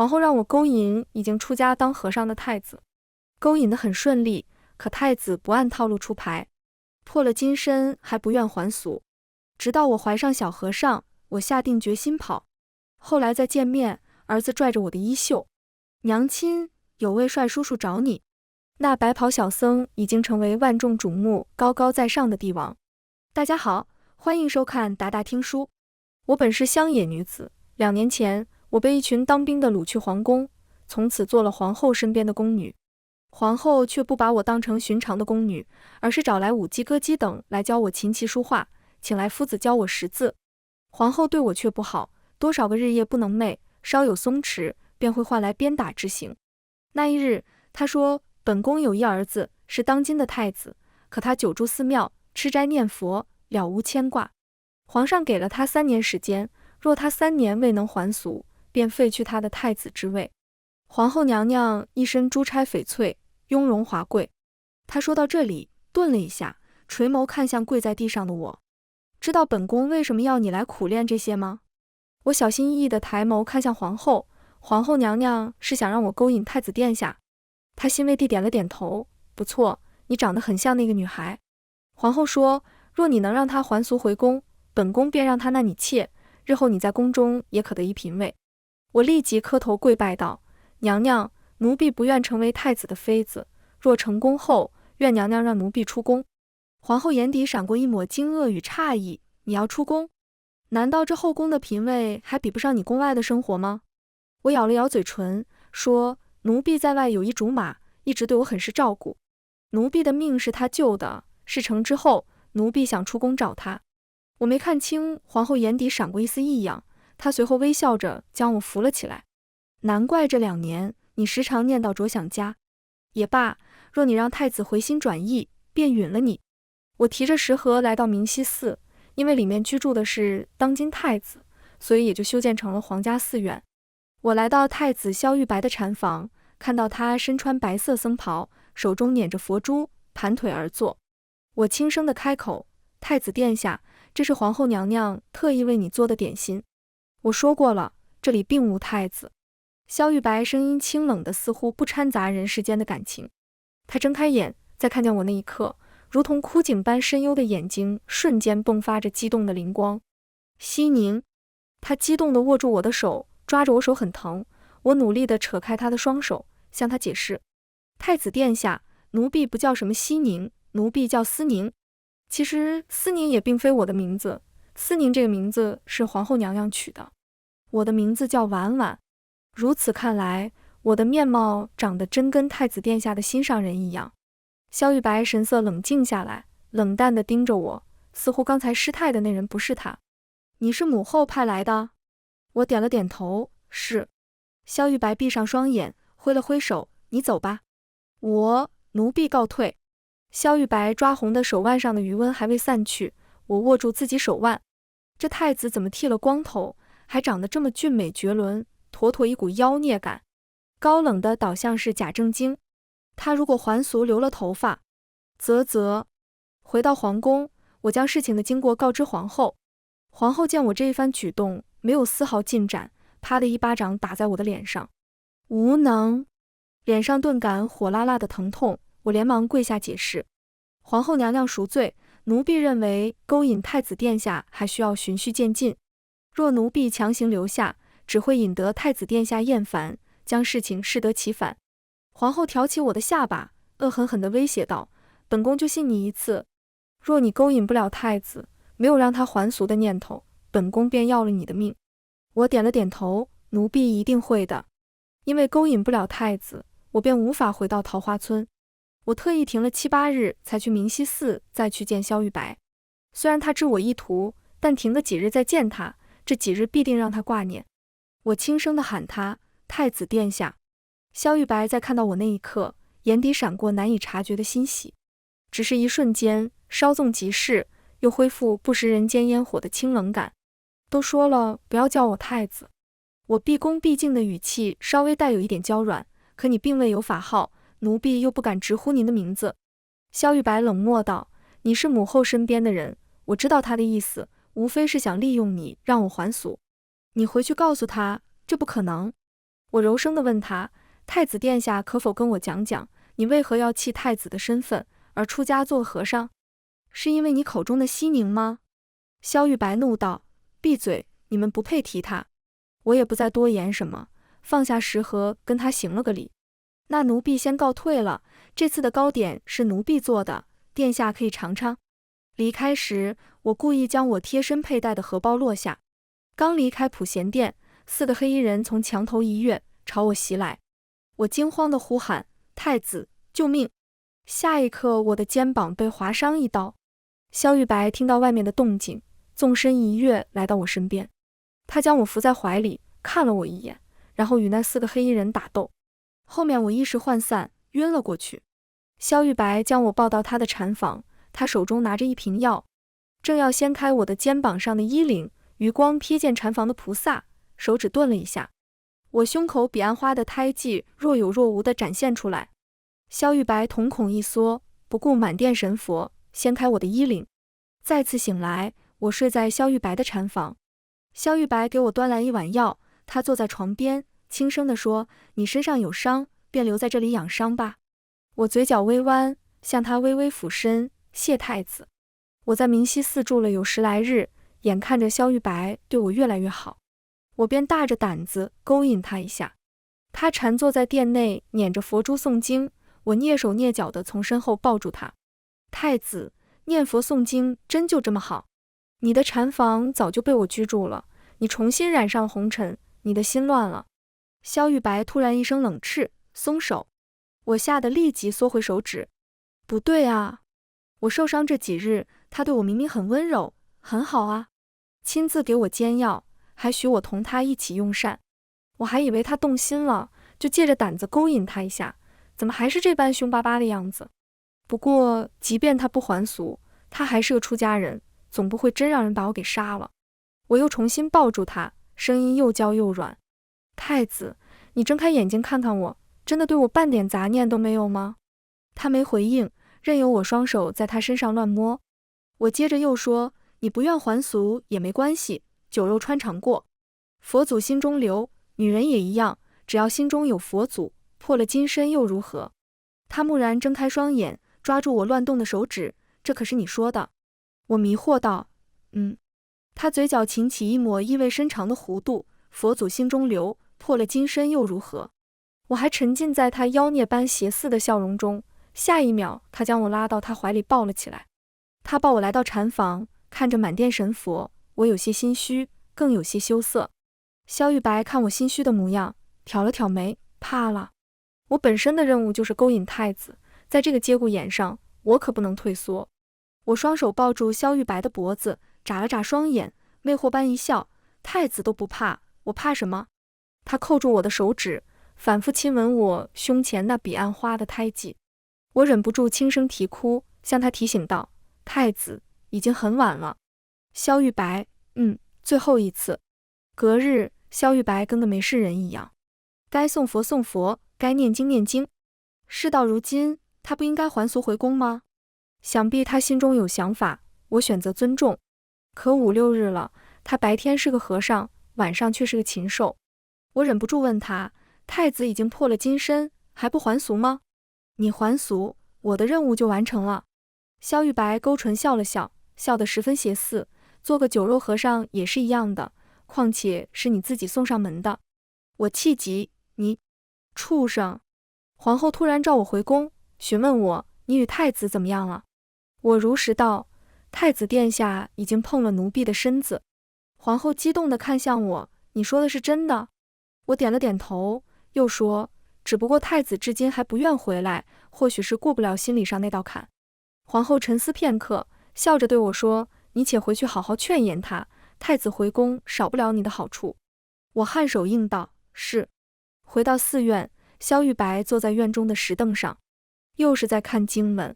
皇后让我勾引已经出家当和尚的太子，勾引得很顺利，可太子不按套路出牌，破了金身还不愿还俗。直到我怀上小和尚，我下定决心跑。后来再见面，儿子拽着我的衣袖，娘亲，有位帅叔叔找你。那白袍小僧已经成为万众瞩目、高高在上的帝王。大家好，欢迎收看达达听书。我本是乡野女子，2年前我被一群当兵的掳去皇宫，从此做了皇后身边的宫女。皇后却不把我当成寻常的宫女，而是找来舞姬、歌姬等来教我琴棋书画，请来夫子教我识字。皇后对我却不好，多少个日夜不能寐，稍有松弛便会换来鞭打之刑。那一日，她说本宫有一儿子，是当今的太子，可他久住寺庙，吃斋念佛，了无牵挂。皇上给了他3年时间，若他3年未能还俗，便废去他的太子之位。皇后娘娘一身珠钗翡翠，雍容华贵。她说到这里，顿了一下，垂眸看向跪在地上的我。知道本宫为什么要你来苦练这些吗？我小心翼翼地抬眸看向皇后，皇后娘娘是想让我勾引太子殿下。她欣慰地点了点头，不错，你长得很像那个女孩。皇后说，若你能让她还俗回宫，本宫便让她纳你妾，日后你在宫中也可得一嫔位。我立即磕头跪拜道，娘娘，奴婢不愿成为太子的妃子，若成功后，愿娘娘让奴婢出宫。皇后眼底闪过一抹惊愕与诧异，你要出宫？难道这后宫的嫔位还比不上你宫外的生活吗？我咬了咬嘴唇，说，奴婢在外有一竹马，一直对我很是照顾。奴婢的命是他救的，事成之后，奴婢想出宫找他。我没看清皇后眼底闪过一丝异样，她随后微笑着将我扶了起来。难怪这2年你时常念叨着想家。也罢，若你让太子回心转意，便允了你。我提着食盒来到明溪寺，因为里面居住的是当今太子，所以也就修建成了皇家寺院。我来到太子萧玉白的禅房，看到他身穿白色僧袍，手中捻着佛珠，盘腿而坐。我轻声地开口，太子殿下，这是皇后娘娘特意为你做的点心。我说过了，这里并无太子。萧玉白声音清冷的似乎不掺杂人世间的感情。他睁开眼，在看见我那一刻，如同枯井般深幽的眼睛瞬间迸发着激动的灵光。熙宁，他激动地握住我的手，抓着我手很疼，我努力地扯开他的双手，向他解释，太子殿下，奴婢不叫什么熙宁，奴婢叫思宁。其实思宁也并非我的名字，思宁这个名字是皇后娘娘取的。我的名字叫婉婉。如此看来，我的面貌长得真跟太子殿下的心上人一样。萧玉白神色冷静下来，冷淡地盯着我，似乎刚才失态的那人不是他。你是母后派来的？我点了点头，是。萧玉白闭上双眼，挥了挥手，你走吧。奴婢告退。萧玉白抓红的手腕上的余温还未散去，我握住自己手腕。这太子怎么剃了光头，还长得这么俊美绝伦，妥妥一股妖孽感。高冷的倒像是贾正经。他如果还俗留了头发，回到皇宫，我将事情的经过告知皇后。皇后见我这一番举动没有丝毫进展，啪的一巴掌打在我的脸上。无能。脸上顿感火辣辣的疼痛，我连忙跪下解释，皇后娘娘赎罪，奴婢认为勾引太子殿下还需要循序渐进，若奴婢强行留下，只会引得太子殿下厌烦，将事情适得其反。皇后挑起我的下巴，恶狠狠地威胁道，本宫就信你一次，若你勾引不了太子，没有让他还俗的念头，本宫便要了你的命。我点了点头，奴婢一定会的。因为勾引不了太子，我便无法回到桃花村。我特意停了7、8日才去明溪寺，再去见萧玉白。虽然他知我意图，但停个几日再见他，这几日必定让他挂念。我轻声地喊他，太子殿下。萧玉白在看到我那一刻，眼底闪过难以察觉的欣喜，只是一瞬间，稍纵即逝，又恢复不食人间烟火的清冷感。都说了不要叫我太子。我毕恭毕敬的语气稍微带有一点娇软，可你并未有法号，奴婢又不敢直呼您的名字。萧玉白冷漠道，你是母后身边的人，我知道他的意思，无非是想利用你让我还俗。你回去告诉他，这不可能。我柔声地问他，太子殿下可否跟我讲讲，你为何要弃太子的身份，而出家做和尚？是因为你口中的西宁吗？萧玉白怒道，闭嘴，你们不配提他。我也不再多言什么，放下食盒跟他行了个礼。那奴婢先告退了，这次的糕点是奴婢做的，殿下可以尝尝。离开时，我故意将我贴身佩戴的荷包落下。刚离开普贤殿，4个黑衣人从墙头一跃，朝我袭来。我惊慌地呼喊，太子，救命！下一刻，我的肩膀被划伤一刀。萧玉白听到外面的动静，纵身一跃来到我身边，他将我扶在怀里，看了我一眼，然后与那4个黑衣人打斗。后面我意识涣散，晕了过去。萧玉白将我抱到他的禅房，他手中拿着一瓶药，正要掀开我的肩膀上的衣领，余光瞥见禅房的菩萨，手指顿了一下，我胸口彼岸花的胎记若有若无地展现出来。萧玉白瞳孔一缩，不顾满殿神佛，掀开我的衣领。再次醒来，我睡在萧玉白的禅房。萧玉白给我端来一碗药，他坐在床边，轻声地说，你身上有伤，便留在这里养伤吧。我嘴角微弯，向他微微俯身，谢太子。我在明溪寺住了有10来日，眼看着萧玉白对我越来越好，我便大着胆子勾引他一下。他禅坐在殿内，捻着佛珠诵经，我蹑手蹑脚地从身后抱住他。太子，念佛诵经真就这么好？你的禅房早就被我居住了，你重新染上红尘，你的心乱了。萧玉白突然一声冷斥，松手。我吓得立即缩回手指。不对啊，我受伤这几日，他对我明明很温柔，很好啊，亲自给我煎药，还许我同他一起用膳。我还以为他动心了，就借着胆子勾引他一下，怎么还是这般凶巴巴的样子？不过即便他不还俗，他还是个出家人，总不会真让人把我给杀了。我又重新抱住他，声音又娇又软。太子，你睁开眼睛看看我，真的对我半点杂念都没有吗？他没回应，任由我双手在他身上乱摸。我接着又说，你不愿还俗也没关系，酒肉穿肠过。佛祖心中留，女人也一样，只要心中有佛祖，破了金身又如何？他蓦然睁开双眼，抓住我乱动的手指，这可是你说的？我迷惑道，他嘴角噙起一抹意味深长的弧度，佛祖心中留，破了金身又如何？我还沉浸在他妖孽般邪肆的笑容中，下一秒他将我拉到他怀里抱了起来。他抱我来到禅房，看着满殿神佛，我有些心虚，更有些羞涩。萧玉白看我心虚的模样，挑了挑眉，怕了。我本身的任务就是勾引太子，在这个节骨眼上，我可不能退缩。我双手抱住萧玉白的脖子，眨了眨双眼，魅惑般一笑，太子都不怕，我怕什么？他扣住我的手指，反复亲吻我胸前那彼岸花的胎记。我忍不住轻声啼哭，向他提醒道，太子，已经很晚了。萧玉白，最后一次。隔日，萧玉白跟个没事人一样，该诵佛诵佛，该念经念经。事到如今，他不应该还俗回宫吗？想必他心中有想法，我选择尊重。可5、6日了，他白天是个和尚，晚上却是个禽兽。我忍不住问他，太子已经破了金身，还不还俗吗？你还俗，我的任务就完成了。萧玉白勾唇笑了笑，笑得十分邪肆，做个酒肉和尚也是一样的，况且是你自己送上门的。我气急，你畜生！皇后突然召我回宫，询问我，你与太子怎么样了？我如实道，太子殿下已经碰了奴婢的身子。皇后激动地看向我，你说的是真的？我点了点头，又说，只不过太子至今还不愿回来，或许是过不了心理上那道坎。皇后沉思片刻，笑着对我说，你且回去好好劝言他，太子回宫少不了你的好处。我颔首应道，是。回到寺院，萧玉白坐在院中的石凳上，又是在看经文，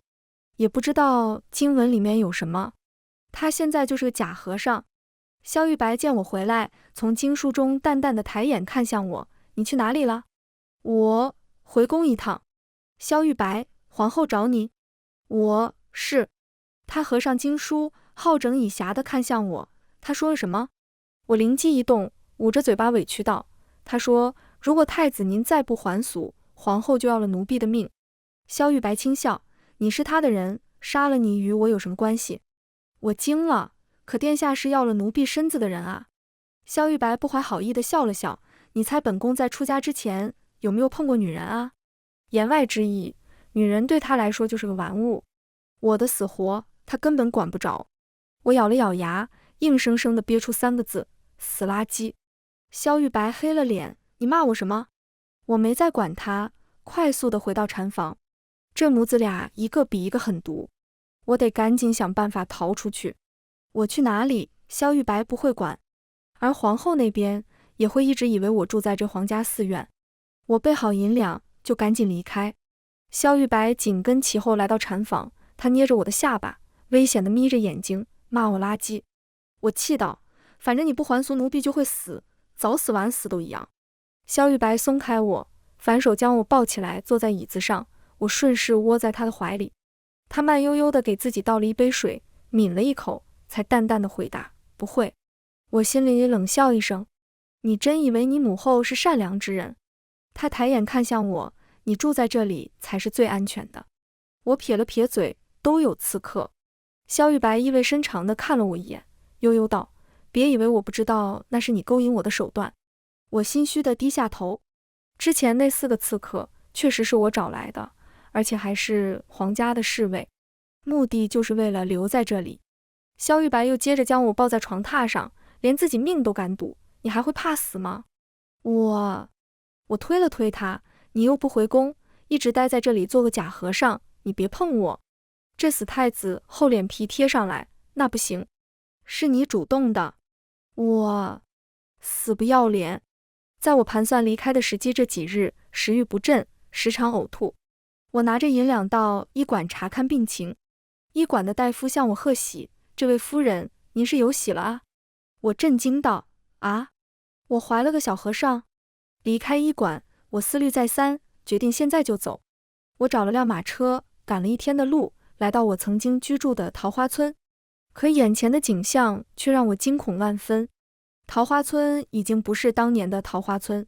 也不知道经文里面有什么。他现在就是个假和尚。萧玉白见我回来，从经书中淡淡的抬眼看向我，你去哪里了？我回宫一趟。萧玉白，皇后找你。我是。他合上经书，好整以暇地看向我，他说了什么？我灵机一动，捂着嘴巴委屈道，他说如果太子您再不还俗，皇后就要了奴婢的命。萧玉白轻笑，你是他的人，杀了你与我有什么关系？我惊了，可殿下是要了奴婢身子的人啊。萧玉白不怀好意地笑了笑，你猜本宫在出家之前有没有碰过女人啊？言外之意，女人对他来说就是个玩物，我的死活他根本管不着。我咬了咬牙，硬生生地憋出3个字，死垃圾。萧玉白黑了脸，你骂我什么？我没再管他，快速地回到禅房。这母子俩一个比一个狠毒，我得赶紧想办法逃出去。我去哪里，萧玉白不会管，而皇后那边也会一直以为我住在这皇家寺院。我备好银两就赶紧离开。萧玉白紧跟其后来到禅房，他捏着我的下巴，危险地眯着眼睛骂我垃圾。我气道，反正你不还俗，奴婢就会死，早死晚死都一样。萧玉白松开我，反手将我抱起来坐在椅子上，我顺势窝在他的怀里。他慢悠悠地给自己倒了一杯水，抿了一口，才淡淡地回答，不会。我心里冷笑一声，你真以为你母后是善良之人？他抬眼看向我，你住在这里才是最安全的。我撇了撇嘴，都有刺客。萧玉白意味深长地看了我一眼，悠悠道，别以为我不知道那是你勾引我的手段。我心虚地低下头，之前那4个刺客确实是我找来的，而且还是皇家的侍卫，目的就是为了留在这里。萧玉白又接着将我抱在床榻上，连自己命都敢赌，你还会怕死吗？我推了推他，你又不回宫，一直待在这里做个假和尚，你别碰我。这死太子厚脸皮贴上来，那不行，是你主动的。我死不要脸。在我盘算离开的时机这几日，食欲不振，时常呕吐。我拿着银两到医馆查看病情，医馆的大夫向我贺喜，这位夫人，您是有喜了啊。我震惊道，啊，我怀了个小和尚。离开医馆，我思虑再三，决定现在就走。我找了辆马车，赶了1天的路，来到我曾经居住的桃花村。可眼前的景象却让我惊恐万分。桃花村已经不是当年的桃花村，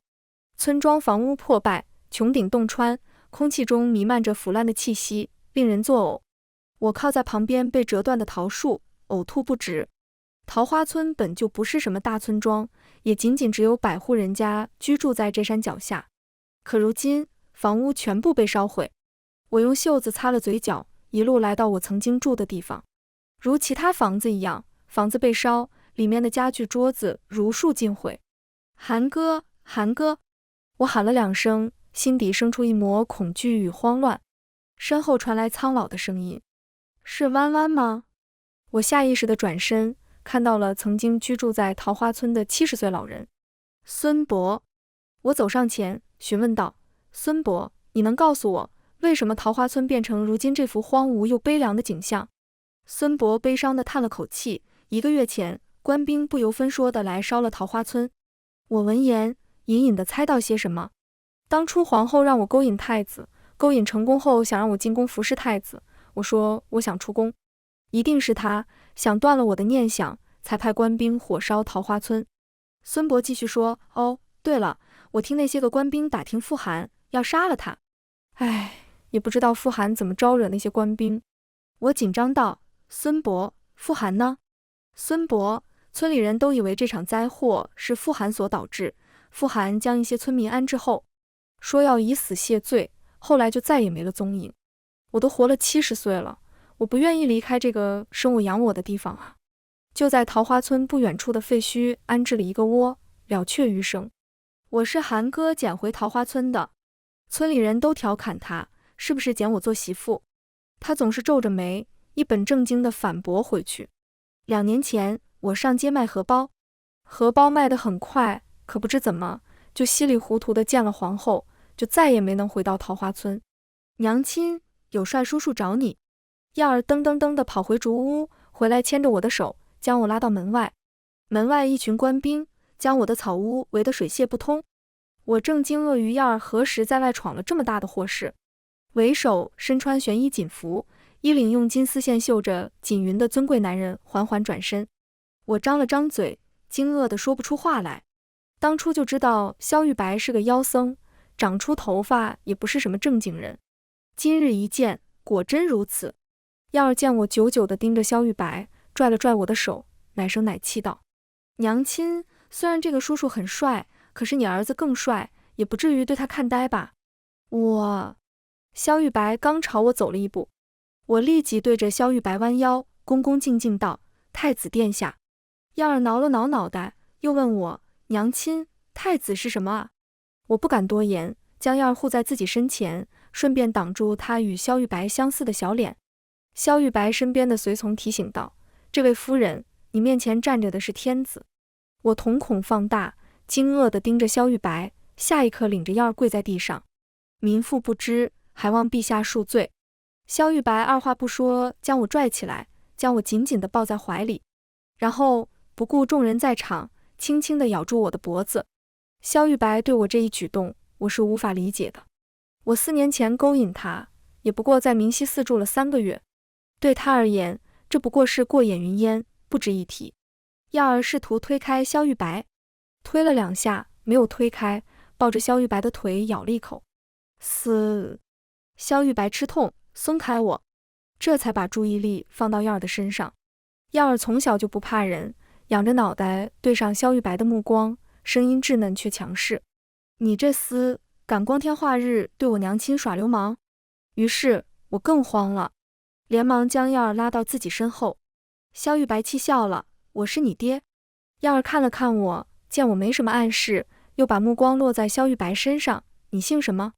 村庄房屋破败，穹顶洞穿，空气中弥漫着腐烂的气息，令人作呕。我靠在旁边被折断的桃树，呕吐不止。桃花村本就不是什么大村庄，也仅仅只有100户人家居住在这山脚下。可如今房屋全部被烧毁。我用袖子擦了嘴角，一路来到我曾经住的地方。如其他房子一样，房子被烧，里面的家具桌子如数尽毁。韩哥，韩哥！我喊了2声，心底生出一抹恐惧与慌乱。身后传来苍老的声音，是弯弯吗？我下意识地转身，看到了曾经居住在桃花村的70岁老人孙伯。我走上前询问道，孙伯，你能告诉我，为什么桃花村变成如今这幅荒芜又悲凉的景象？孙伯悲伤地叹了口气，1个月前，官兵不由分说地来烧了桃花村。我闻言，隐隐地猜到些什么。当初皇后让我勾引太子，勾引成功后想让我进宫服侍太子，我说我想出宫，一定是他想断了我的念想，才派官兵火烧桃花村。孙伯继续说，哦，对了，我听那些个官兵打听傅寒，要杀了他。唉，也不知道傅寒怎么招惹那些官兵。我紧张道，孙伯，傅寒呢？孙伯，村里人都以为这场灾祸是傅寒所导致，傅寒将一些村民安置后，说要以死谢罪，后来就再也没了踪影。我都活了70岁了，我不愿意离开这个生我养我的地方啊。就在桃花村不远处的废墟安置了一个窝，了却余生。我是韩哥捡回桃花村的，村里人都调侃他，是不是捡我做媳妇？他总是皱着眉，一本正经地反驳回去。2年前，我上街卖荷包，荷包卖得很快，可不知怎么，就稀里糊涂地见了皇后，就再也没能回到桃花村。娘亲，有帅叔叔找你。燕儿噔噔噔地跑回竹屋，回来牵着我的手，将我拉到门外。门外一群官兵将我的草屋围得水泄不通。我正惊愕于燕儿何时在外闯了这么大的祸事。为首身穿玄衣锦服，衣领用金丝线绣着锦云的尊贵男人缓缓转身。我张了张嘴，惊愕地说不出话来。当初就知道萧玉白是个妖僧，长出头发也不是什么正经人。今日一见，果真如此。燕儿见我久久地盯着萧玉白，拽了拽我的手，奶声奶气道：“娘亲，虽然这个叔叔很帅，可是你儿子更帅，也不至于对他看呆吧？”萧玉白刚朝我走了一步，我立即对着萧玉白弯腰，恭恭敬敬道：“太子殿下。”燕儿挠了挠脑袋，又问我：“娘亲，太子是什么啊？”我不敢多言，将燕儿护在自己身前，顺便挡住他与萧玉白相似的小脸。萧玉白身边的随从提醒道：“这位夫人，你面前站着的是天子。”我瞳孔放大，惊愕地盯着萧玉白，下一刻领着燕儿跪在地上：“民妇不知，还望陛下恕罪。”萧玉白二话不说，将我拽起来，将我紧紧地抱在怀里，然后不顾众人在场，轻轻地咬住我的脖子。萧玉白对我这一举动，我是无法理解的。我4年前勾引他，也不过在明溪寺住了3个月，对他而言，这不过是过眼云烟，不值一提。燕儿试图推开萧玉白，推了2下，没有推开，抱着萧玉白的腿咬了一口。嘶！萧玉白吃痛，松开我，这才把注意力放到燕儿的身上。燕儿从小就不怕人，仰着脑袋对上萧玉白的目光，声音稚嫩却强势：“你这厮敢光天化日对我娘亲耍流氓？”于是我更慌了，连忙将燕儿拉到自己身后。萧玉白气笑了：“我是你爹。”燕儿看了看我，见我没什么暗示，又把目光落在萧玉白身上：“你姓什么？”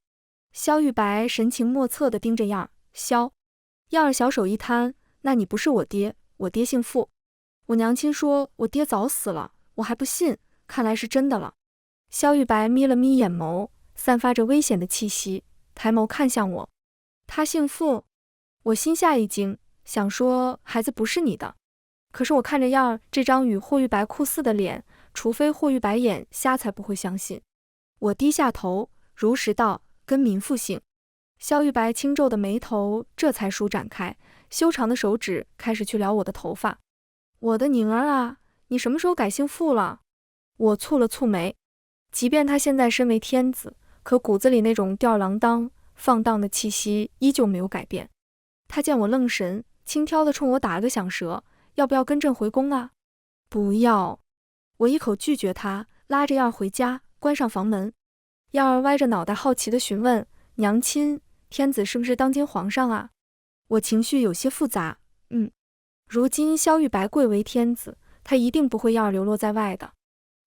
萧玉白神情莫测地盯着燕儿：“萧。”燕儿小手一摊：“那你不是我爹，我爹姓傅。我娘亲说我爹早死了，我还不信，看来是真的了。”萧玉白眯了眯眼眸，散发着危险的气息，抬眸看向我：“他姓傅？”我心下一惊，想说孩子不是你的，可是我看着燕儿这张与霍玉白酷似的脸，除非霍玉白眼瞎才不会相信。我低下头，如实道：“跟民妇姓。”萧玉白轻皱的眉头这才舒展开，修长的手指开始去撩我的头发。“我的宁儿啊，你什么时候改姓傅了？”我蹙了蹙眉，即便他现在身为天子，可骨子里那种吊儿郎当、放荡的气息依旧没有改变。他见我愣神，轻佻地冲我打了个响舌：“要不要跟朕回宫啊？”“不要。”我一口拒绝他，拉着燕儿回家，关上房门。燕儿歪着脑袋好奇地询问：“娘亲，天子是不是当今皇上啊？”我情绪有些复杂：“如今萧玉白贵为天子，他一定不会燕儿流落在外的。”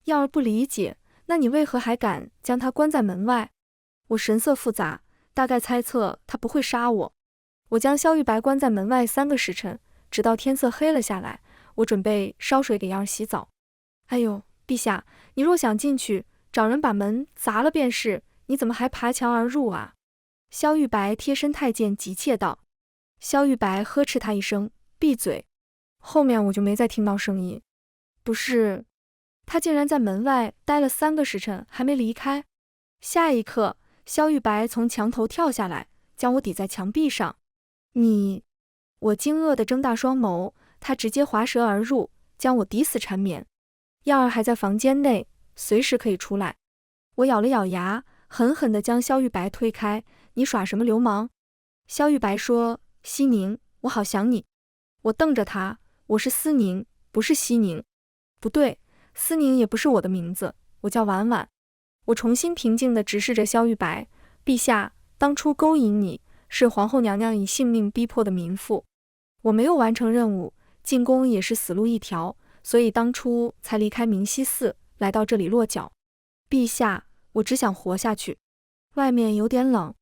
燕儿不理解：“那你为何还敢将他关在门外？”我神色复杂，大概猜测他不会杀我。我将萧玉白关在门外3个时辰，直到天色黑了下来，我准备烧水给燕儿洗澡。“哎呦，陛下，你若想进去，找人把门砸了便是，你怎么还爬墙而入啊？”萧玉白贴身太监急切道。萧玉白呵斥他一声：“闭嘴！”后面我就没再听到声音。不是，他竟然在门外待了3个时辰还没离开。下一刻，萧玉白从墙头跳下来，将我抵在墙壁上。“你……”我惊愕地睁大双眸，他直接滑舌而入，将我抵死缠绵。燕儿还在房间内，随时可以出来。我咬了咬牙，狠狠地将萧玉白推开：“你耍什么流氓？”萧玉白说：“西宁，我好想你。”我瞪着他：“我是思宁，不是西宁。”“不对，思宁也不是我的名字，我叫婉婉。”我重新平静地直视着萧玉白：“陛下，当初勾引你，是皇后娘娘以性命逼迫的民妇。我没有完成任务，进宫也是死路一条，所以当初才离开明溪寺，来到这里落脚。陛下，我只想活下去。外面有点冷。”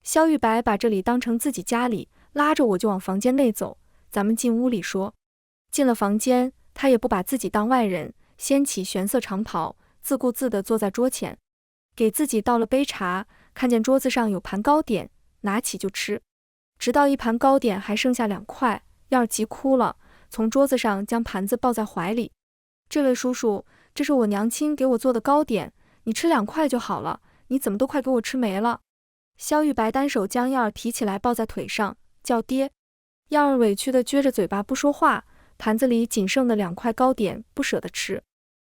萧玉白把这里当成自己家里，拉着我就往房间内走。咱们进屋里说。进了房间，他也不把自己当外人，掀起玄色长袍，自顾自地坐在桌前，给自己倒了杯茶，看见桌子上有盘糕点，拿起就吃，直到一盘糕点还剩下2块，燕儿急哭了，从桌子上将盘子抱在怀里：“这位叔叔，这是我娘亲给我做的糕点，你吃2块就好了，你怎么都快给我吃没了？”萧玉白单手将燕儿提起来抱在腿上，叫爹。燕儿委屈地撅着嘴巴不说话，盘子里仅剩的2块糕点不舍得吃。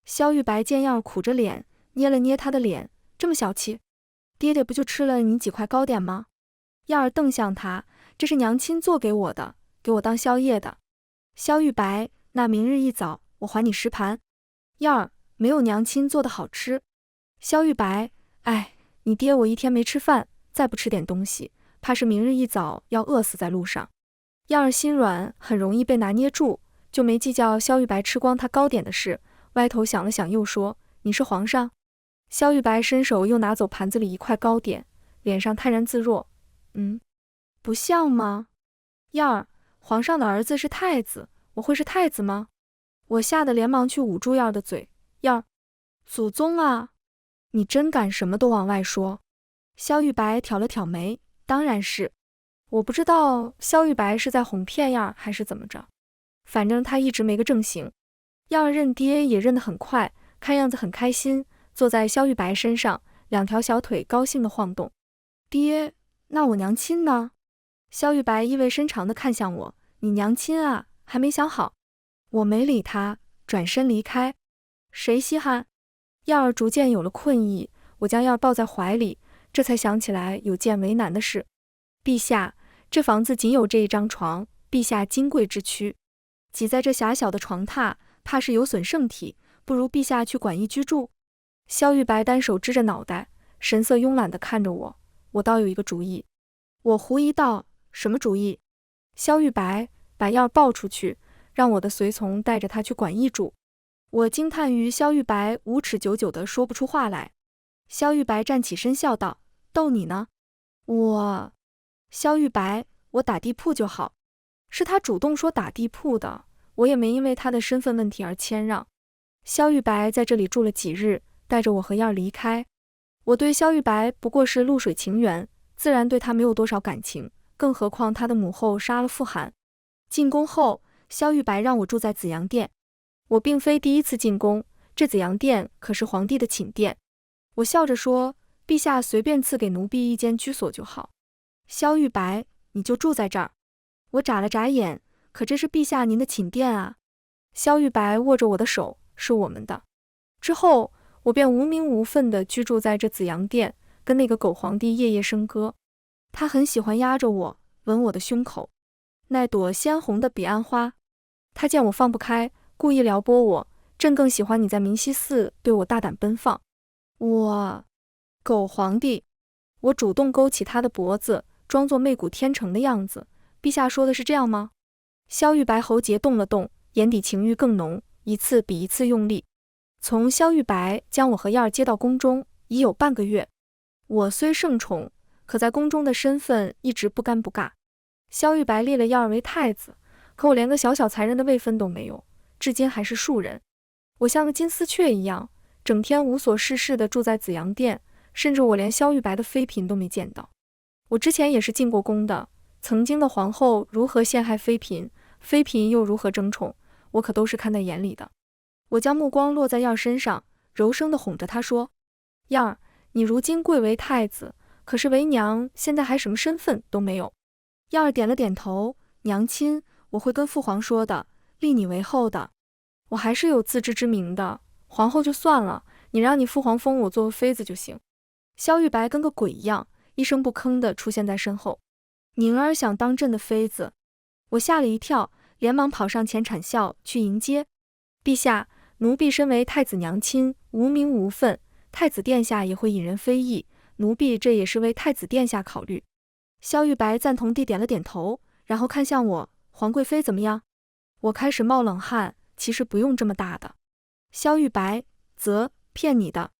萧玉白见燕儿苦着脸，捏了捏他的脸，这么小气？爹爹不就吃了你几块糕点吗？燕儿瞪向他，这是娘亲做给我的，给我当宵夜的。萧玉白，那明日一早我还你10盘。燕儿，没有娘亲做的好吃。萧玉白，哎，你爹我一天没吃饭，再不吃点东西，怕是明日一早要饿死在路上。燕儿心软，很容易被拿捏住，就没计较萧玉白吃光他糕点的事，歪头想了想，又说：“你是皇上？”萧玉白伸手又拿走盘子里一块糕点，脸上泰然自若：“不像吗？燕儿，皇上的儿子是太子，我会是太子吗？”我吓得连忙去捂住燕儿的嘴：“燕儿，祖宗啊！你真敢什么都往外说？”萧玉白挑了挑眉：“当然是。”我不知道萧玉白是在哄骗燕儿还是怎么着，反正他一直没个正形。燕儿认爹也认得很快，看样子很开心，坐在萧玉白身上，2条小腿高兴地晃动。爹，那我娘亲呢？萧玉白意味深长地看向我：“你娘亲啊，还没想好。”我没理他，转身离开。谁稀罕？燕儿逐渐有了困意，我将燕儿抱在怀里，这才想起来有件为难的事。陛下，这房子仅有这一张床，陛下金贵之躯，挤在这狭小的床榻，怕是有损圣体，不如陛下去馆驿居住。萧玉白单手支着脑袋，神色慵懒地看着我。我倒有一个主意。我狐疑道：“什么主意？”萧玉白把燕儿抱出去，让我的随从带着他去馆驿住。我惊叹于萧玉白无耻久久地说不出话来。萧玉白站起身笑道：“逗你呢。”萧玉白，我打地铺就好。是他主动说打地铺的，我也没因为他的身份问题而谦让。萧玉白在这里住了几日，带着我和燕儿离开。我对萧玉白不过是露水情缘，自然对他没有多少感情，更何况他的母后杀了傅寒。进宫后，萧玉白让我住在紫阳殿。我并非第一次进宫，这紫阳殿可是皇帝的寝殿。我笑着说：“陛下随便赐给奴婢一间居所就好。”萧玉白，你就住在这儿。我眨了眨眼，可这是陛下您的寝殿啊。萧玉白握着我的手，是我们的。之后，我便无名无分地居住在这紫阳殿，跟那个狗皇帝夜夜笙歌。他很喜欢压着我，吻我的胸口，那朵鲜红的彼岸花。他见我放不开，故意撩拨我，朕更喜欢你在明西寺对我大胆奔放。狗皇帝，我主动勾起他的脖子，装作媚骨天成的样子。陛下说的是这样吗？萧玉白喉结动了动，眼底情欲更浓，一次比一次用力。从萧玉白将我和燕儿接到宫中，已有半个月。我虽盛宠，可在宫中的身份一直不尴不尬。萧玉白立了燕儿为太子，可我连个小小才人的位分都没有，至今还是庶人。我像个金丝雀一样，整天无所事事地住在紫阳殿，甚至我连萧玉白的妃嫔都没见到。我之前也是进过宫的，曾经的皇后如何陷害妃嫔，妃嫔又如何争宠，我可都是看在眼里的。我将目光落在燕儿身上，柔声地哄着她说：“燕儿，你如今贵为太子，可是为娘现在还什么身份都没有。”燕儿点了点头：“娘亲，我会跟父皇说的，立你为后的。我还是有自知之明的，皇后就算了，你让你父皇封我做妃子就行。”萧玉白跟个鬼一样，一声不吭地出现在身后。宁儿想当朕的妃子，我吓了一跳，连忙跑上前铲笑去迎接。陛下，奴婢身为太子娘亲，无名无分，太子殿下也会引人非议，奴婢这也是为太子殿下考虑。萧玉白赞同地点了点头，然后看向我：“皇贵妃怎么样？”我开始冒冷汗，其实不用这么大的。萧玉白：“骗你的。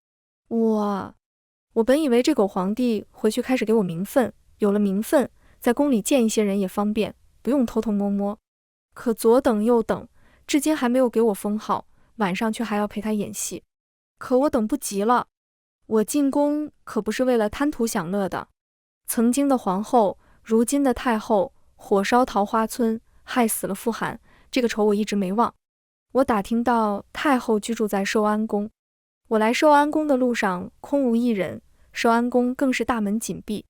我本以为这狗皇帝回去开始给我名分，有了名分，在宫里见一些人也方便，不用偷偷摸摸。可左等右等，至今还没有给我封号，晚上却还要陪他演戏。可我等不及了。我进宫可不是为了贪图享乐的。曾经的皇后，如今的太后，火烧桃花村，害死了傅寒，这个仇我一直没忘。我打听到太后居住在寿安宫，我来寿安宫的路上空无一人，寿安宫更是大门紧闭，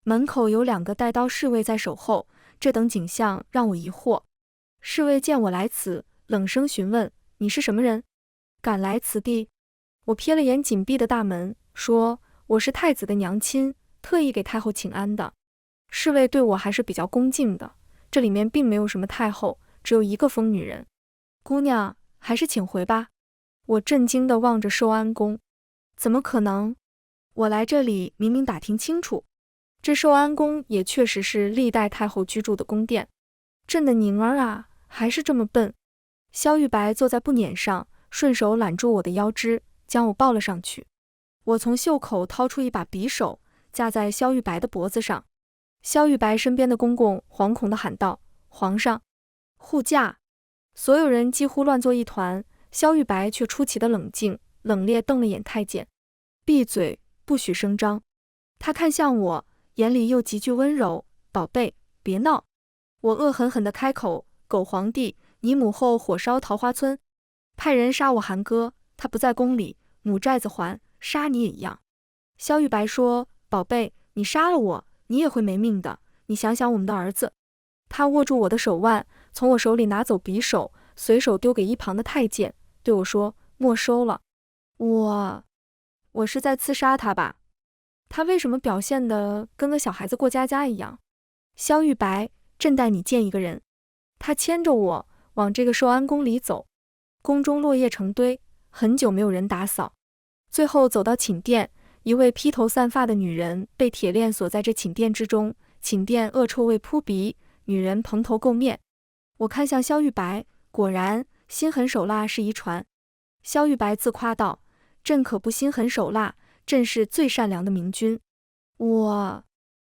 门口有2个带刀侍卫在守候，这等景象让我疑惑。侍卫见我来此，冷声询问：“你是什么人？敢来此地？”我瞥了眼紧闭的大门，说：“我是太子的娘亲，特意给太后请安的。侍卫对我还是比较恭敬的，这里面并没有什么太后，只有一个疯女人。姑娘，还是请回吧。”我震惊地望着寿安宫，怎么可能？我来这里明明打听清楚，这寿安宫也确实是历代太后居住的宫殿。朕的宁儿啊，还是这么笨。萧玉白坐在布辇上，顺手揽住我的腰肢，将我抱了上去。我从袖口掏出一把匕首，架在萧玉白的脖子上。萧玉白身边的公公惶恐地喊道：“皇上，护驾！”所有人几乎乱作一团，萧玉白却出奇的冷静，冷冽瞪了眼太监：“闭嘴，不许声张。”他看向我，眼里又极具温柔：“宝贝，别闹。”我恶狠狠地开口：“狗皇帝，你母后火烧桃花村，派人杀我韩哥，他不在宫里，母债子还，杀你也一样。”萧玉白说：“宝贝，你杀了我，你也会没命的，你想想我们的儿子。”他握住我的手腕，从我手里拿走匕首，随手丢给一旁的太监，对我说：“没收了。”我是在刺杀他吧？他为什么表现得跟个小孩子过家家一样？萧玉白，朕带你见一个人。他牵着我往这个寿安宫里走，宫中落叶成堆，很久没有人打扫。最后走到寝殿，一位披头散发的女人被铁链锁在这寝殿之中，寝殿恶臭味扑鼻，女人蓬头垢面。我看向萧玉白，果然心狠手辣是遗传。萧玉白自夸道：“朕可不心狠手辣，朕是最善良的明君。”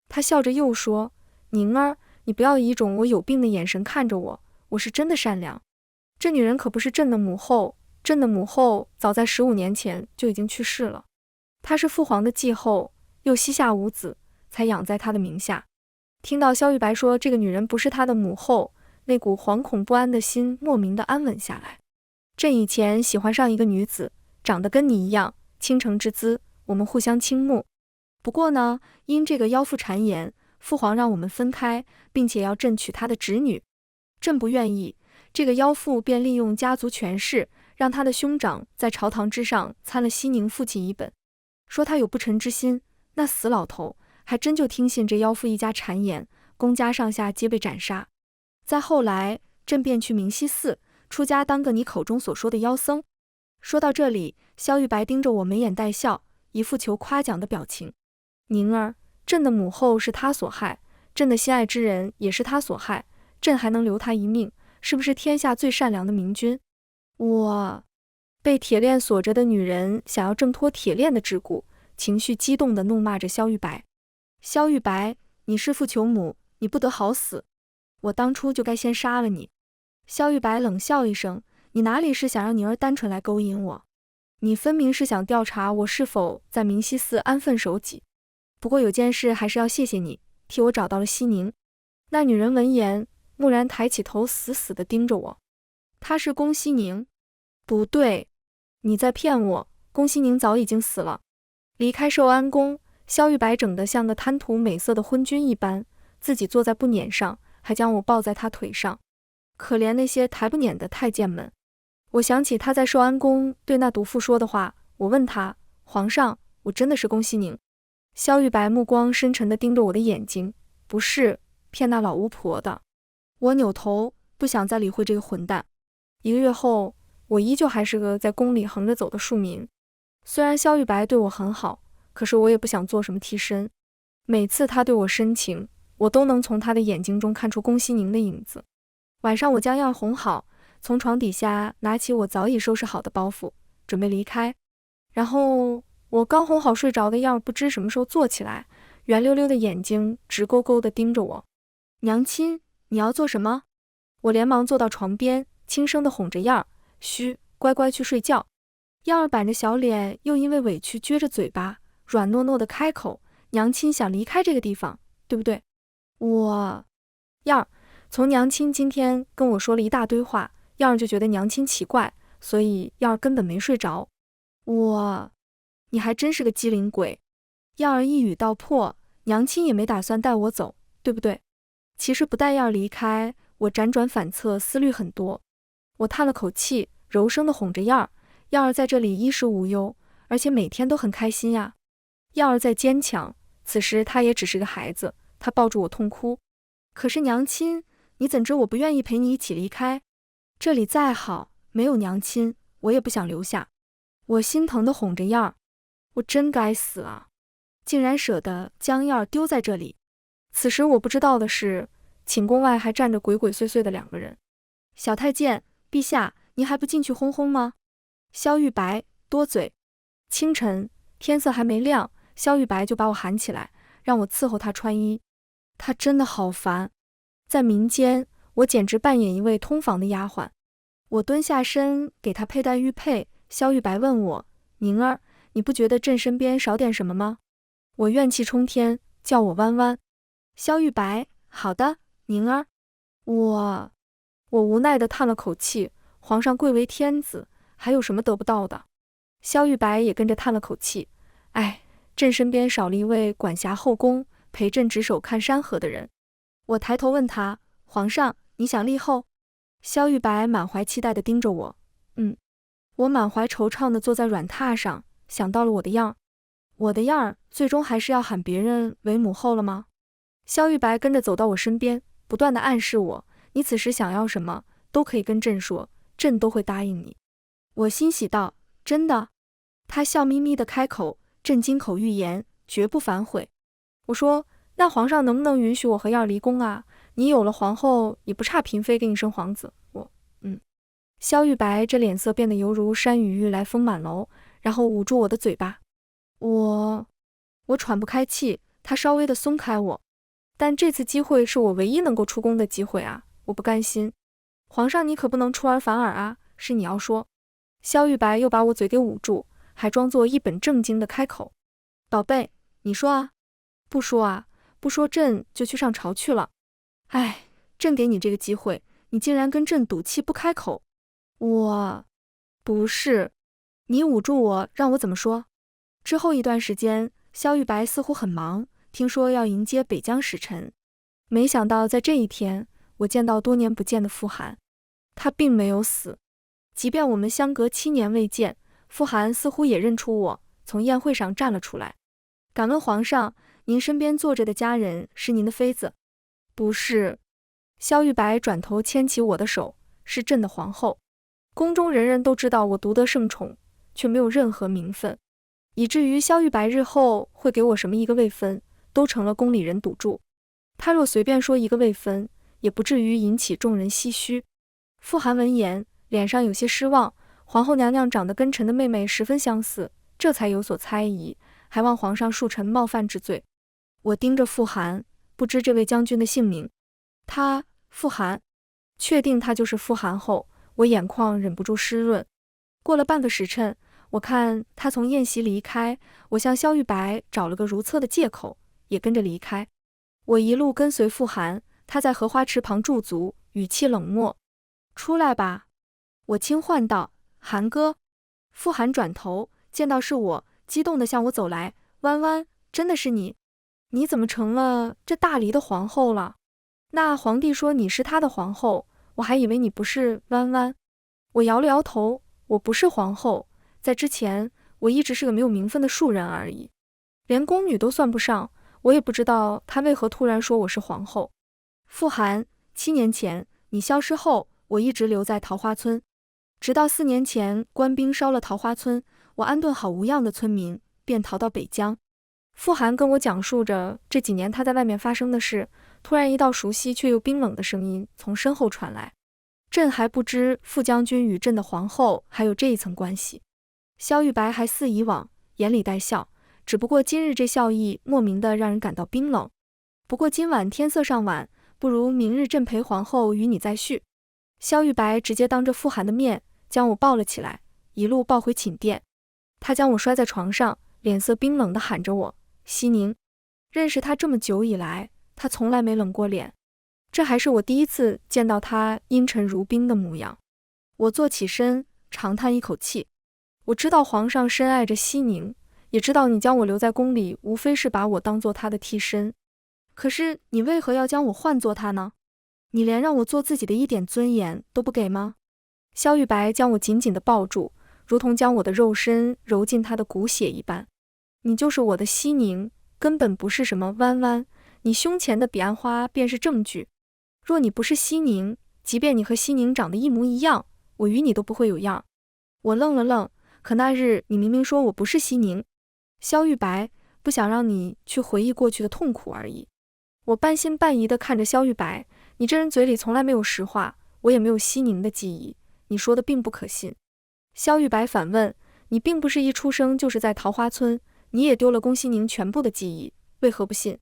他笑着又说：“宁儿，你不要以一种我有病的眼神看着我，我是真的善良。这女人可不是朕的母后，朕的母后早在15年前就已经去世了。她是父皇的继后，又膝下无子，才养在他的名下。”听到萧玉白说这个女人不是他的母后，那股惶恐不安的心莫名的安稳下来。朕以前喜欢上一个女子，长得跟你一样，倾城之姿，我们互相倾慕。不过呢，因这个妖妇谗言，父皇让我们分开，并且要朕娶她的侄女。朕不愿意，这个妖妇便利用家族权势，让她的兄长在朝堂之上参了西宁父亲一本，说他有不臣之心。那死老头还真就听信这妖妇一家谗言，宫家上下皆被斩杀。再后来，朕便去明溪寺出家，当个你口中所说的妖僧。说到这里，萧玉白盯着我，眉眼带笑，一副求夸奖的表情。宁儿，朕的母后是他所害，朕的心爱之人也是他所害，朕还能留他一命，是不是天下最善良的明君？被铁链锁着的女人想要挣脱铁链的桎梏，情绪激动地怒骂着萧玉白：“萧玉白，你弑父求母，你不得好死！我当初就该先杀了你。”萧玉白冷笑一声：“你哪里是想让宁儿单纯来勾引我？你分明是想调查我是否在明溪寺安分守己。不过有件事还是要谢谢你，替我找到了西宁。”那女人闻言，蓦然抬起头，死死地盯着我。她是宫西宁？不对，你在骗我，宫西宁早已经死了。离开寿安宫，萧玉白整得像个贪图美色的昏君一般，自己坐在布辇上，还将我抱在他腿上。可怜那些抬不撵的太监们。我想起他在寿安宫对那毒妇说的话，我问他：“皇上，我真的是宫西宁？”萧玉白目光深沉地盯着我的眼睛：“不是，骗那老巫婆的。”我扭头，不想再理会这个混蛋。1个月后，我依旧还是个在宫里横着走的庶民。虽然萧玉白对我很好，可是我也不想做什么替身。每次他对我深情，我都能从他的眼睛中看出宫西宁的影子。晚上我将样哄好，从床底下拿起我早已收拾好的包袱，准备离开。然后我刚哄好睡着的样不知什么时候坐起来，圆溜溜的眼睛直勾勾地盯着我。“娘亲，你要做什么？”我连忙坐到床边，轻声地哄着样儿：“嘘，乖乖去睡觉。”样儿板着小脸，又因为委屈撅着嘴巴，软糯糯地开口：“娘亲想离开这个地方，对不对？”样儿从娘亲今天跟我说了一大堆话，样儿就觉得娘亲奇怪，所以样儿根本没睡着。你还真是个机灵鬼。样儿一语道破，娘亲也没打算带我走，对不对？其实不带样儿离开，我辗转反侧，思虑很多。我叹了口气，柔声地哄着样儿，耀儿在这里衣食无忧，而且每天都很开心呀。耀儿在坚强，此时他也只是个孩子，他抱住我痛哭。可是娘亲，你怎知我不愿意陪你一起离开？这里再好，没有娘亲，我也不想留下。我心疼地哄着耀儿，我真该死啊，竟然舍得将耀儿丢在这里。此时我不知道的是，寝宫外还站着鬼鬼祟祟的2个人。小太监，陛下，您还不进去轰轰吗？萧玉白多嘴。清晨，天色还没亮，萧玉白就把我喊起来，让我伺候他穿衣。他真的好烦。在民间，我简直扮演一位通房的丫鬟。我蹲下身给他佩戴玉佩。萧玉白问我：“宁儿，你不觉得朕身边少点什么吗？”我怨气冲天，叫我弯弯。萧玉白：“好的，宁儿。”我无奈地叹了口气，皇上贵为天子，还有什么得不到的？萧玉白也跟着叹了口气，哎，朕身边少了一位管辖后宫、陪朕值守看山河的人。我抬头问他：“皇上，你想立后？”萧玉白满怀期待地盯着我，我满怀惆怅地坐在软榻上，想到了我的样儿。我的样儿最终还是要喊别人为母后了吗？萧玉白跟着走到我身边，不断地暗示我，你此时想要什么，都可以跟朕说，朕都会答应你。我欣喜道：“真的？”他笑眯眯地开口：“朕金口玉言，绝不反悔。”我说：“那皇上能不能允许我和燕儿离宫啊？你有了皇后，也不差嫔妃给你生皇子。”萧玉白这脸色变得犹如山雨欲来风满楼，然后捂住我的嘴巴。我喘不开气，他稍微的松开我。但这次机会是我唯一能够出宫的机会啊，我不甘心。皇上你可不能出尔反尔啊，是你要说。萧玉白又把我嘴给捂住，还装作一本正经的开口：“宝贝，你说啊。不说啊，不说朕就去上朝去了。哎，朕给你这个机会，你竟然跟朕赌气不开口。”不是，你捂住我，让我怎么说？之后一段时间，萧玉白似乎很忙，听说要迎接北疆使臣。没想到在这一天，我见到多年不见的傅寒。他并没有死，即便我们相隔7年未见，傅寒似乎也认出我，从宴会上站了出来。敢问皇上，您身边坐着的家人是您的妃子？不是。萧玉白转头牵起我的手，是朕的皇后。宫中人人都知道我独得圣宠，却没有任何名分，以至于萧玉白日后会给我什么一个位分，都成了宫里人赌注。他若随便说一个位分，也不至于引起众人唏嘘。傅寒闻言，脸上有些失望。皇后娘娘长得跟臣的妹妹十分相似，这才有所猜疑，还望皇上恕臣冒犯之罪。我盯着傅寒，不知这位将军的姓名。傅寒，确定他就是傅寒后，我眼眶忍不住湿润。过了半个时辰，我看他从宴席离开，我向萧玉白找了个如厕的借口，也跟着离开。我一路跟随傅寒，他在荷花池旁驻足，语气冷漠：“出来吧。”我轻唤道：“寒哥。”傅寒转头见到是我，激动地向我走来：“弯弯，真的是你？你怎么成了这大黎的皇后了？那皇帝说你是他的皇后，我还以为你不是弯弯。”我摇了摇头，我不是皇后，在之前我一直是个没有名分的庶人而已，连宫女都算不上，我也不知道他为何突然说我是皇后。傅寒，7年前你消失后，我一直留在桃花村，直到4年前官兵烧了桃花村，我安顿好无恙的村民，便逃到北疆。傅寒跟我讲述着这几年他在外面发生的事，突然一道熟悉却又冰冷的声音从身后传来：“朕还不知傅将军与朕的皇后还有这一层关系。”萧玉白还似以往，眼里带笑，只不过今日这笑意莫名的让人感到冰冷。不过今晚天色尚晚，不如明日朕陪皇后与你再叙。萧玉白直接当着傅寒的面将我抱了起来，一路抱回寝殿。他将我摔在床上，脸色冰冷地喊着我：“熙宁。”认识他这么久以来，他从来没冷过脸，这还是我第一次见到他阴沉如冰的模样。我坐起身，长叹一口气。我知道皇上深爱着熙宁，也知道你将我留在宫里，无非是把我当做他的替身。可是你为何要将我换作他呢？你连让我做自己的一点尊严都不给吗？萧玉白将我紧紧地抱住，如同将我的肉身揉进他的骨血一般。你就是我的西宁，根本不是什么弯弯，你胸前的彼岸花便是证据。若你不是西宁，即便你和西宁长得一模一样，我与你都不会有样。我愣了愣，可那日你明明说我不是西宁。萧玉白，不想让你去回忆过去的痛苦而已。我半信半疑地看着萧玉白，你这人嘴里从来没有实话，我也没有西宁的记忆，你说的并不可信。萧玉白反问，你并不是一出生就是在桃花村，你也丢了宫西宁全部的记忆，为何不信？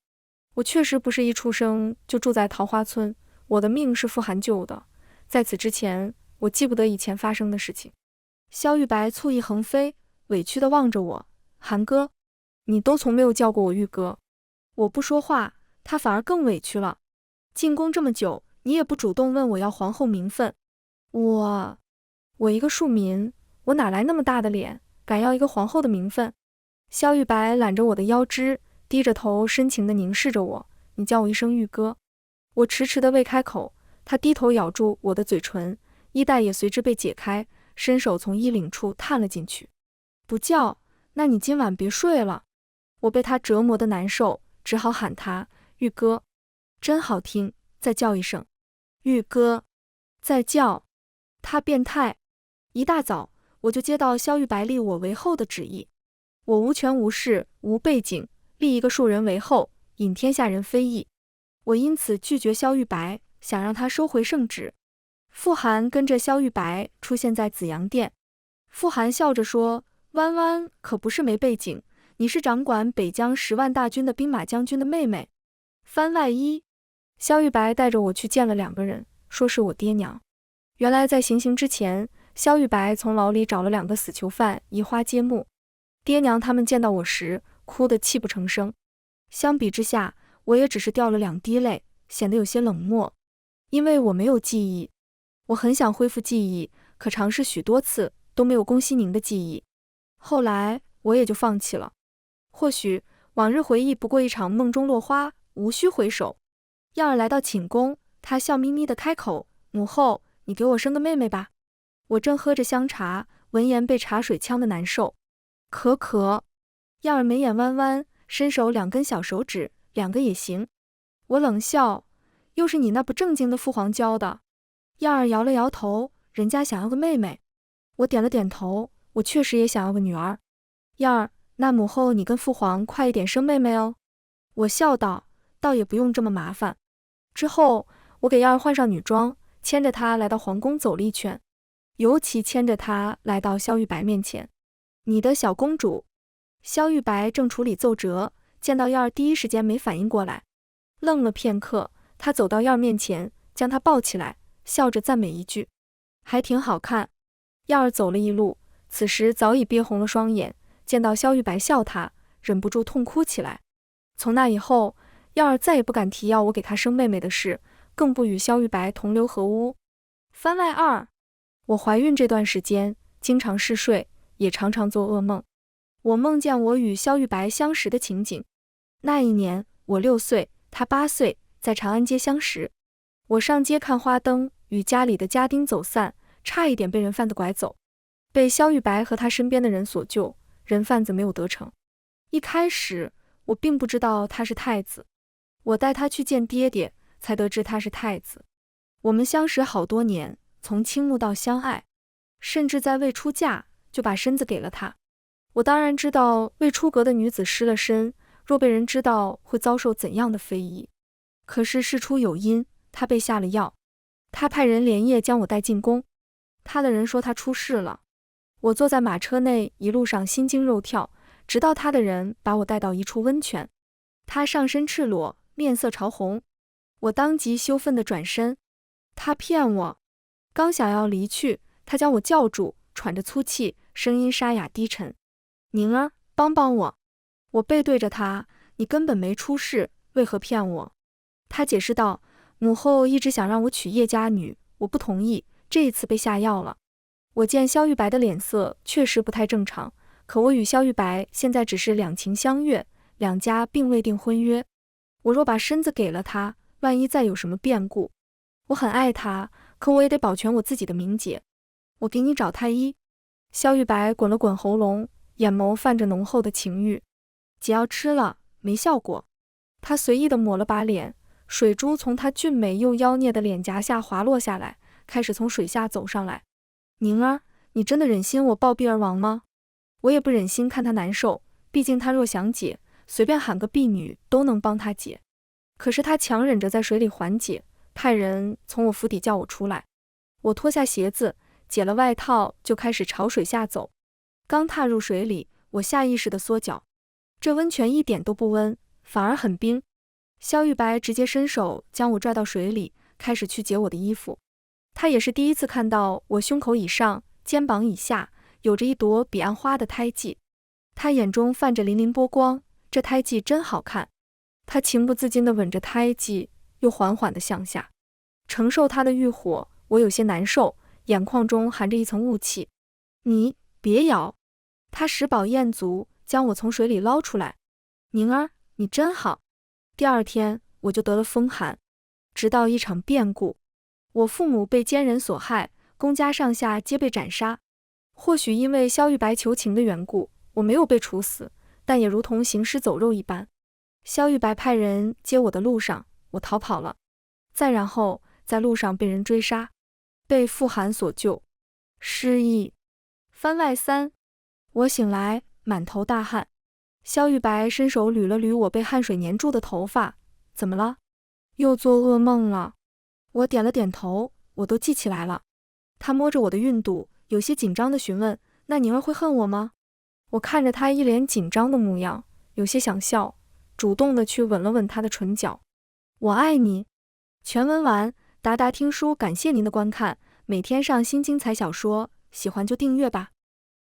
我确实不是一出生就住在桃花村，我的命是傅寒救的，在此之前，我记不得以前发生的事情。萧玉白醋意横飞，委屈地望着我，寒哥，你都从没有叫过我玉哥。我不说话，他反而更委屈了。进宫这么久，你也不主动问我要皇后名分。我一个庶民，我哪来那么大的脸，敢要一个皇后的名分？萧玉白揽着我的腰肢，低着头深情地凝视着我，你叫我一声玉哥。我迟迟地未开口，他低头咬住我的嘴唇，衣带也随之被解开，伸手从衣领处探了进去。不叫，那你今晚别睡了。我被他折磨得难受，只好喊他玉哥。真好听，再叫一声玉哥。再叫，他变态。一大早我就接到萧玉白立我为后的旨意，我无权无势无背景，立一个庶人为后，引天下人非议。我因此拒绝萧玉白，想让他收回圣旨。傅寒跟着萧玉白出现在紫阳殿，傅寒笑着说，弯弯可不是没背景，你是掌管北疆10万大军的兵马将军的妹妹。番外一，萧玉白带着我去见了2个人，说是我爹娘。原来在行刑之前，萧玉白从牢里找了2个死囚犯移花接木。爹娘他们见到我时，哭得泣不成声。相比之下，我也只是掉了2滴泪，显得有些冷漠。因为我没有记忆，我很想恢复记忆，可尝试许多次都没有宫西宁的记忆。后来我也就放弃了。或许往日回忆不过一场梦中落花，无需回首。燕儿来到寝宫，她笑眯眯地开口，母后，你给我生个妹妹吧。我正喝着香茶，闻言被茶水呛得难受。可。燕儿眉眼弯弯，伸手2根小手指，2个也行。我冷笑，又是你那不正经的父皇教的。燕儿摇了摇头，人家想要个妹妹。我点了点头，我确实也想要个女儿。燕儿，那母后你跟父皇快一点生妹妹哦。我笑道，倒也不用这么麻烦。之后我给燕儿换上女装，牵着她来到皇宫走了一圈，尤其牵着她来到萧玉白面前。你的小公主。萧玉白正处理奏折，见到燕儿第一时间没反应过来，愣了片刻，他走到燕儿面前，将她抱起来，笑着赞美一句，还挺好看。燕儿走了一路，此时早已憋红了双眼，见到萧玉白笑她，忍不住痛哭起来。从那以后，燕儿再也不敢提要我给她生妹妹的事，更不与萧玉白同流合污。番外2，我怀孕这段时间，经常嗜睡，也常常做噩梦。我梦见我与萧玉白相识的情景。那一年我6岁，他8岁，在长安街相识。我上街看花灯，与家里的家丁走散，差一点被人贩子拐走，被萧玉白和他身边的人所救，人贩子没有得逞。一开始我并不知道他是太子，我带他去见爹爹，才得知他是太子。我们相识好多年，从倾慕到相爱，甚至在未出嫁就把身子给了他。我当然知道未出阁的女子失了身，若被人知道会遭受怎样的非议。可是事出有因，他被下了药，他派人连夜将我带进宫。他的人说他出事了。我坐在马车内，一路上心惊肉跳，直到他的人把我带到一处温泉。他上身赤裸，面色潮红，我当即羞愤地转身。他骗我。刚想要离去，他将我叫住，喘着粗气，声音沙哑低沉，宁儿，帮帮我。我背对着他，你根本没出事，为何骗我？他解释道，母后一直想让我娶叶家女，我不同意，这一次被下药了。我见萧玉白的脸色确实不太正常，可我与萧玉白现在只是两情相悦，两家并未订婚约。我若把身子给了他，万一再有什么变故，我很爱他，可我也得保全我自己的名节。我给你找太医。萧玉白滚了滚喉咙，眼眸泛着浓厚的情欲。姐要吃了，没效果。他随意地抹了把脸，水珠从他俊美又妖孽的脸颊下滑落下来，开始从水下走上来。宁儿，你真的忍心我暴毙而亡吗？我也不忍心看他难受，毕竟他若想解，随便喊个婢女都能帮他解。可是他强忍着在水里缓解，派人从我府邸叫我出来。我脱下鞋子，解了外套，就开始朝水下走。刚踏入水里，我下意识地缩脚。这温泉一点都不温，反而很冰。萧玉白直接伸手将我拽到水里，开始去解我的衣服。他也是第一次看到我胸口以上、肩膀以下有着一朵彼岸花的胎记。他眼中泛着粼粼波光，这胎记真好看。他情不自禁地吻着胎记，又缓缓地向下。承受他的欲火，我有些难受，眼眶中含着一层雾气。你别咬！他食饱咽足，将我从水里捞出来。宁儿，你真好。第二天我就得了风寒，直到一场变故。我父母被奸人所害，公家上下皆被斩杀。或许因为萧玉白求情的缘故，我没有被处死，但也如同行尸走肉一般。萧玉白派人接我的路上，我逃跑了。再然后，在路上被人追杀，被傅寒所救，失忆。番外3，我醒来，满头大汗。萧玉白伸手捋了捋我被汗水粘住的头发，怎么了？又做噩梦了？我点了点头，我都记起来了。他摸着我的孕肚，有些紧张地询问，那宁儿会恨我吗？我看着他一脸紧张的模样，有些想笑，主动地去吻了吻他的唇角。我爱你。全文完，达达听书感谢您的观看，每天上新精彩小说，喜欢就订阅吧。